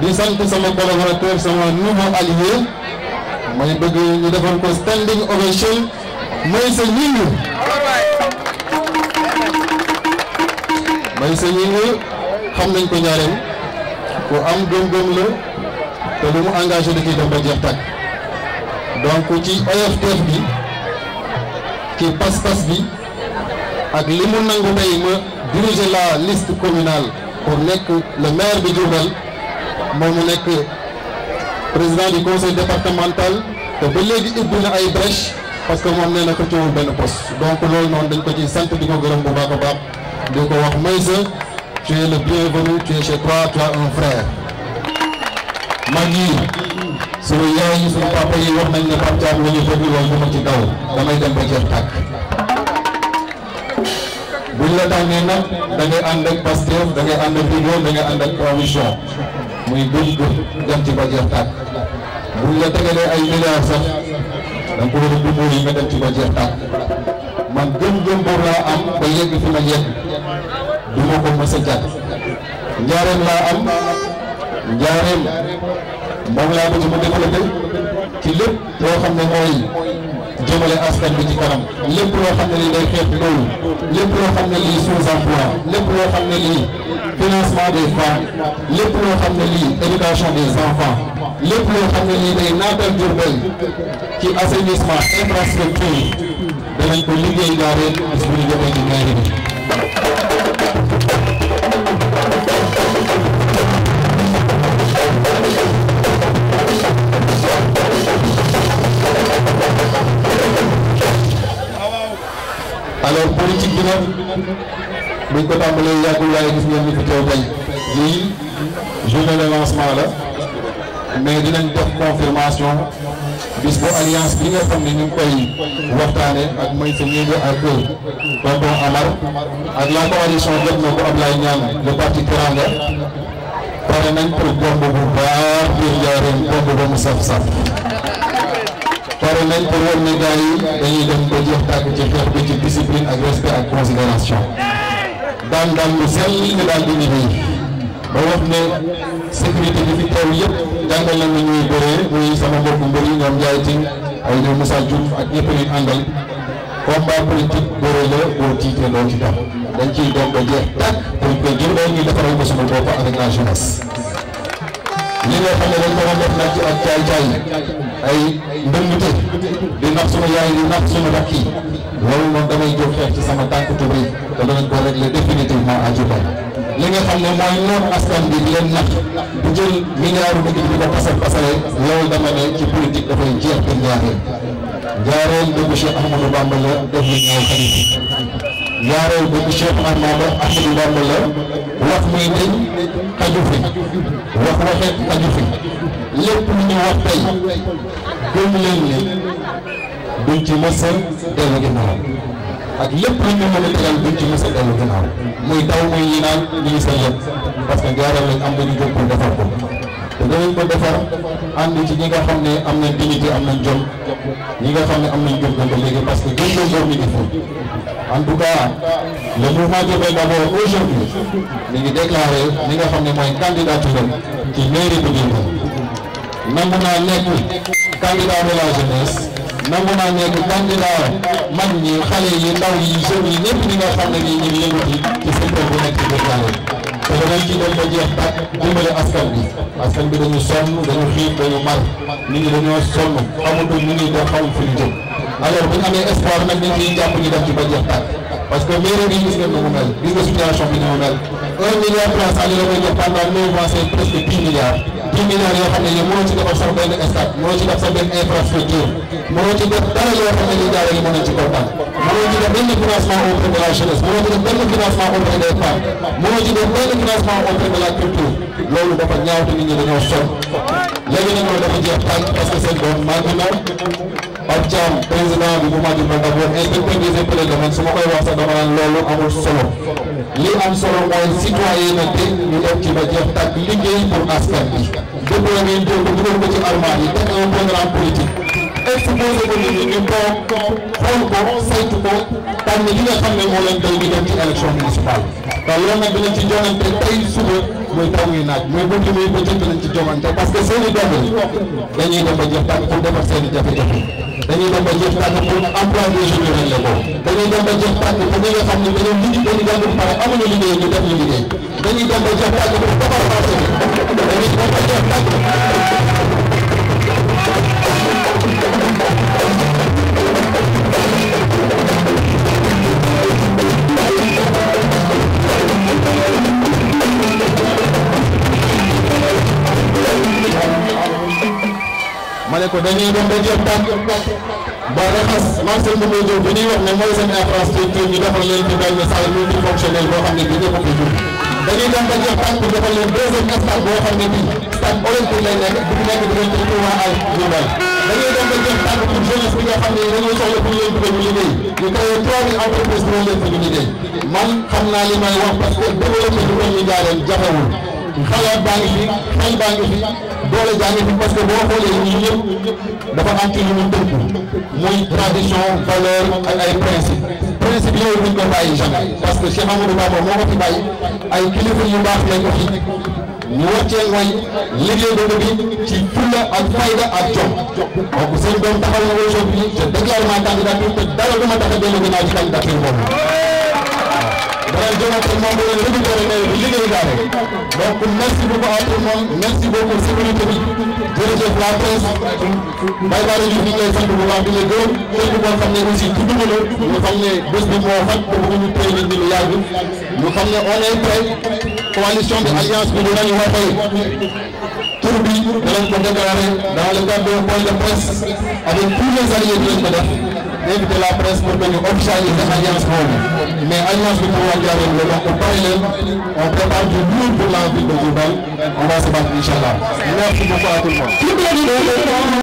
di sant sama collaborateur sama nouveau allié may bëgg ñu defal ko standing ovation Meissa Gningue. Meissa Gningue xam nañ ko ñaareel ku am gëm-gëm la te lu mu engagé da ciy dem ba jeex tàkk donc ci OFTF bi ci pas-pas bi ak li mu nangu tey ma diriger la liste communale pour nekk le maire de Diourbel moom mu nekk président du conseil départemental te ba léegi ubbi na ay brèche parce que moom nee na xëccoowul benn poste donc loolu noonu dañ ko ci sant di ko gërëm bu baax a baax di ko wax Meissa tu es le bienvenu, tu es chez toi, tu as un frère. mag yi suñu yaay yi suñu papa yi wax nañ ne Pape Thiam la ñu bëgg loolu du ma ci daw damay dem ba jeex tàkk buñ la tànnee nag da ngay ànd ak Pastef da ngay ànd ak Rigueur da ngay ànd ak coalition muy bëgg dem ci ba jeex tàkk buñ la tegalee ay milliards sax da nga ko war a dugg yi nga dem ci ba jeex tàkk man gëm-gëm boobu laa am ba yegg fi ma yegg du ma ko mës a jàpp njaareem laa am njaareem moom laa bëgg mu développé ci lépp loo xam ne mooy jëmale askan bi ci kanam lépp loo xam ne lii day xeex loolu lépp loo xam ne lii sous-emploi lépp loo xam ne lii financement des femmes lépp loo xam ne lii éducation des enfants lépp loo xam ne lii day naatal Diourbel ci assainissement infrastructure danañ ko liggéey Ndiarène bis bu ñu jotee ci mairie bi. alors politique bi nag buñ ko tàmbalee yàggul waaye gis ngeen ni fi teew tey lii journée de lancement la mais dinañ def confirmation bis bu alliance bi nga xam ne ñu ngi koy waxtaane ak Meissa Gningue ak tonton Amar ak la coalition jot na ko Ablaye Niane le parti Teranga pare nañ pour bomb bu baax biir Ndiarène bomb ba mu saf-saf pare nañ pour wan ne gars yi dañuy dem ba jeex tàkk ci xeex bi ci discipline ak respect ak considération daan lu sell ñu daal di liggéey ba wax ne sécurité bi fi teew yëpp jàngal nañ la ñuy bëree muy sama mbokku mbër yi ñoom Ndiaye Tine ay ñoom Moussa Diouf ak ñëpp ñu àndal combat politique bëre la boo tiitee doo ci tax dañ ciy dem ba jeex tàkk pour que Diourbel ñu defaral ko suñu bopp avec la jeunesse. li nga xam ne dañ ko doon def nag ci ak caay-caay ay ndëngte di nax suma yaay di nax suma rakk yi loolu moom damay jóg xeex ci sama tànk tubéy te danañ ko régler définitivement à Diourbel li nga xam ne mooy noon askan bi di leen nax bu jël milliard bu di ko pasal pasale loolu dama ne ci politique dafay jeex di Ndiarène dëgg Cheikh Ahmadou Bamba la def lu ñaaw xarit Ndiarène dëgg Cheikh Ahmadou Bamba la wax muy deñ xaju fi wax waxeet xaju fi lépp lu ñu wax tey gëm leen ni duñ ci mës a dellu ginnaaw ak lépp lu ñu mën a tegal duñ ci mës a dellu ginnaaw muy taw muy ñi naan ñu ngi sa lépp parce que Ndiarène lañ am dañu jóg pour defar ko te danañ ko defar ànd ci ñi nga xam ne am nañ dignité am nañ jom ñi nga xam ne am nañ gëm-gëm ba léegi parce que gëm-gëm boobu mi ngi fi en tout cas le mouvement Diourbel d'abord aujourd'hui mi ngi déclaré li nga xam ne mooy candidature ci mairie bu Diourbel nangu naa nekk candidat de la jeunesse nangu naa nekk candidat mag ñi xale yi ndaw yi jeunes yi ñëpp ñi nga xam ne nii ñu ngi yëngati ci secteur bu nekk ci biir te danañ ci dem ba jeex tàkk dimbale askan bi dañu sonn dañu xiif dañu mar nit ñi dañoo sonn xamutul ñu ngi def xamul fi ñu jëm alors bu ñu amee espoir nag ñu ngi jàpp ñu dem ci ba jeex tàkk parce que mairie bi gis ngeen nu mu mel gis nga situation bi ni mu mel 1 milliard place ali la koy jox pendant 9 ans c'est presque 10 milliards 10 milliards yoo xam ne yow mënoo ci defar sax benn stade mënoo ci def sax benn infrastructure mënoo ci def dara yoo xam ne li jaaree li mën nañ ci kontaan mënoo ci def benn financement auprès de la jeunesse mënoo ci def benn financement auprès des femmes mënoo ci def benn financement auprès de la culture loolu dafa ñaaw te nit ñi dañoo sonn léegi nag loolu dafa jeex tànk parce que seen doom màgg na Pape Thiam président du mouvement Diourbel d'abord inspecteur des impôts et domaines su ma koy wax sax dama naan loolu amul solo li am solo mooy citoyenneté ñu dem ci ba jeex tàkk liggéey pour askan bi dëppoo ngeen jël ko dugal ko ci armoire yi teg un programme politique exposé ko nit ñi ñu toog xool ko saytu ko tànn li nga xam ne moo leen doy ñu dem ci élection municipale te loolu nag dinañ ci joŋante tey suba muy taw muy naaj muy bëgg muy bëccëg nañ ci jomante parce que seen i doom dañuy dem ba jeex tàkk pour defar seen i jafe-jafe dañuy dem ba jeex tàkk pour emploi des jeunes lañ la ko dañuy dem ba jeex tàkk pour ñi nga xam ne dañoo liggéey dañuy dem ba pare amuñu liggéey ñu def ñu liggéey dañuy dem ba jeex tàkk pour defar marché bi dañuy dem ba jeex tàkk ma ne ko dañuy dem ba jeex tàkk ba raxas marché bi muy jóg bi ñuy wax ne mooy seen infrastructure ñu defal leen ci benn salle multifonctionnelle boo xam ne bii ñëpp a koy jóg dañuy dem ba jeex tàkk pour defal leen deuxième stade boo xam ne bii stade olympique lay nekk bu nekk diggante Touba ak Diourbel dañuy dem ba jeex tàkk pour jeunesse bi nga xam ne dañoo soxla pour leen dugal ñu liggéey ñu créé 3000 entreprises pour leen fi ñu liggéey man xam naa li may wax parce que développé du ñu jaareen jafewul xalaat baa ngi fi xel baa ngi fi doole jaa ngi fi parce que boo xoolee ñun ñëpp dafa am ci lu ñu tënku muy tradition valeur ak ay principe yooyu buñ ko bàyyi jamais parce que Cheikh Amadou Bamba moo ko fi bàyyi ay kilifa yu baax lañ ko fi ñu war cee mooy liggéey dëgg bi ci fulla ak fayda ak jom donc seen doom taxaw na aujourd'hui te déclaré ma candidature te dara du ma tax a dellu ginnaaw ci candidature boobu dara jomante moom bu leen récupéré ne bi liggéey daal donc merci beaucoup à tout le monde merci beaucoup sécurité bi jërëjëf la presse Baye Bara Diouf ñu ngi lay sant bu baax di la gërëm képp koo xam ne aussi tudd nga la ñu xam ne bés bi moo xat te bëgguñu téye nit ñi lu yàgg ñu xam ne on est prêt coalition bi alliance bi dinañu waxee tur bi danañ ko déclarer dans le cadre d'un point de presse avec tous les alliés dinañ ko def inviter la presse pour que ñu officialiser alliance boobu mais alliance bi pour waa Ndiarème la donc pare leen on prépare du lourd pour la ville de Diourbel on va se battre inchallah merci beaucoup à tout le monde